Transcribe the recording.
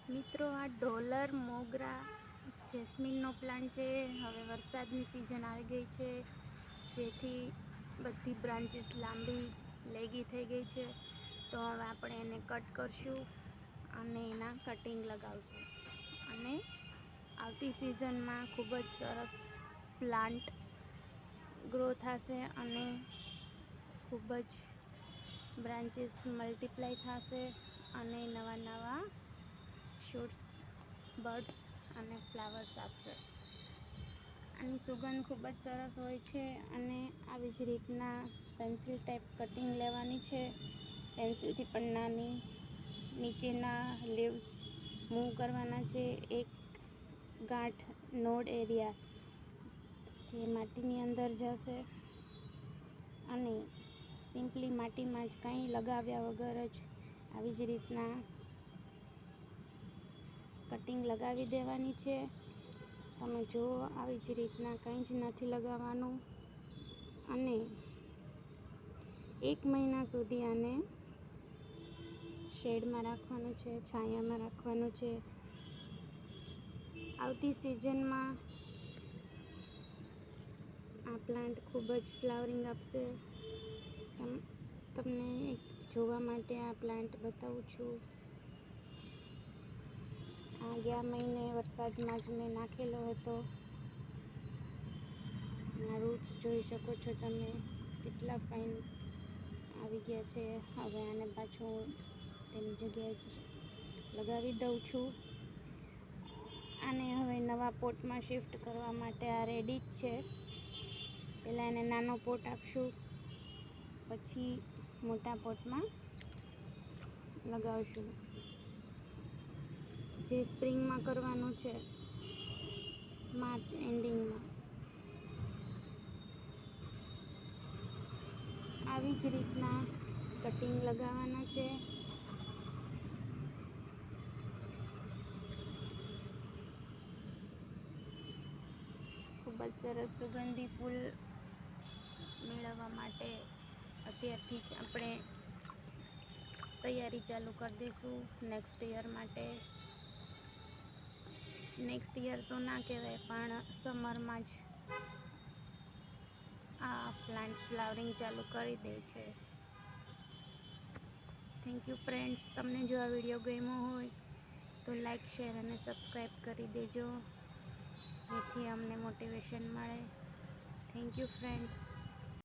મિત્રો, આ ડોલર, મોગરા, જેસ્મીનનો પ્લાન્ટ છે. હવે વરસાદની સિઝન આવી ગઈ છે, જેથી બધી બ્રાન્ચીસ લાંબી લેગી થઈ ગઈ છે. તો હવે આપણે એને કટ કરશું અને એના કટિંગ લગાવશું. અને આવતી સિઝનમાં ખૂબ જ સરસ પ્લાન્ટ ગ્રો થશે અને ખૂબ જ બ્રાન્ચીસ મલ્ટીપ્લાય થશે અને નવા નવા શૂટ્સ, બર્ડ્સ અને ફ્લાવર્સ આપશે. આની સુગંધ ખૂબ જ સરસ હોય છે. અને આવી જ રીતના પેન્સિલ ટાઈપ કટિંગ લેવાની છે. પેન્સિલથી પણ નાની નીચેના લીવ્સ મૂવ કરવાના છે. એક ગાંઠ નોડ એરિયા જે માટીની અંદર જશે અને સિમ્પલી માટીમાં જ કંઈ લગાવ્યા વગર જ આવી જ રીતના કટિંગ લગાવી દેવાની છે. તમે જુઓ, આવી જ રીતના કંઈ જ નથી લગાવવાનું. અને 1 મહિના સુધી આને શેડમાં રાખવાનું છે, છાયામાં રાખવાનું છે. આવતી સિઝનમાં આ પ્લાન્ટ ખૂબ જ ફ્લાવરિંગ આપશે. તમને એક જોવા માટે આ પ્લાન્ટ બતાવું છું. આ ગયા મહિને વરસાદમાં જ મેં નાખેલો હતો. આ રૂટ્સ જોઈ શકો છો તમે, કેટલા ફાઇન આવી ગયા છે. હવે આને પાછું તેની જગ્યાએ જ લગાવી દઉં છું. આને હવે નવા પોટમાં શિફ્ટ કરવા માટે આ રેડી જ છે. પહેલાં એને નાનો પોટ આપશું, પછી મોટા પોટમાં લગાવશું, જે સ્પ્રિંગમાં કરવાનું છે, માર્ચ એન્ડિંગમાં. આવી જ રીતના કટિંગ લગાવવાના છે. ખૂબ જ સરસ સુગંધી ફૂલ મેળવવા માટે અત્યારથી જ આપણે તૈયારી ચાલુ કરી દઈશું નેક્સ્ટ યર માટે. નેક્સ્ટ યર તો ના કહેવાય, પણ સમરમાં જ આ પ્લાન્ટ ફ્લાવરિંગ ચાલુ કરી દે છે. Thank you friends. તમને જો આ વિડીયો ગમ્યો હોય તો લાઈક, શેર અને સબસ્ક્રાઈબ કરી દેજો, જેથી અમને મોટિવેશન મળે. Thank you friends.